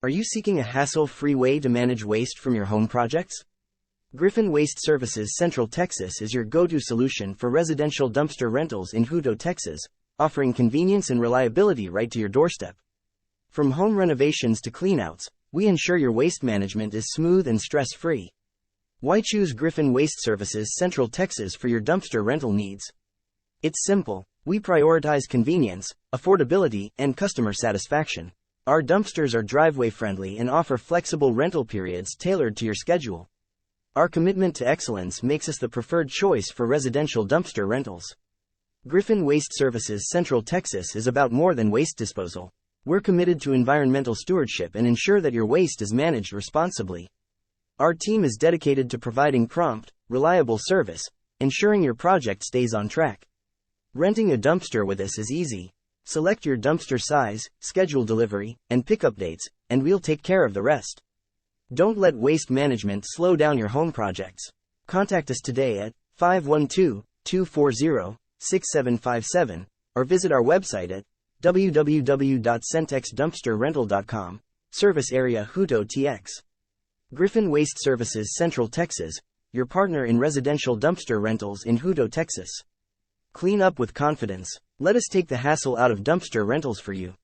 Are you seeking a hassle-free way to manage waste from your home projects? Griffin Waste Services Central Texas is your go-to solution for residential dumpster rentals in Hutto, Texas, offering convenience and reliability right to your doorstep. From home renovations to cleanouts, we ensure your waste management is smooth and stress-free. Why choose Griffin Waste Services Central Texas for your dumpster rental needs? It's simple. We prioritize convenience, affordability, and customer satisfaction. Our dumpsters are driveway-friendly and offer flexible rental periods tailored to your schedule. Our commitment to excellence makes us the preferred choice for residential dumpster rentals. Griffin Waste Services Central Texas is about more than waste disposal. We're committed to environmental stewardship and ensure that your waste is managed responsibly. Our team is dedicated to providing prompt, reliable service, ensuring your project stays on track. Renting a dumpster with us is easy. Select your dumpster size, schedule delivery, and pickup dates, and we'll take care of the rest. Don't let waste management slow down your home projects. Contact us today at 512-240-6757 or visit our website at www.centexdumpsterrental.com. Service area Hutto, TX. Griffin Waste Services Central Texas, your partner in residential dumpster rentals in Hutto, Texas. Clean up with confidence. Let us take the hassle out of dumpster rentals for you.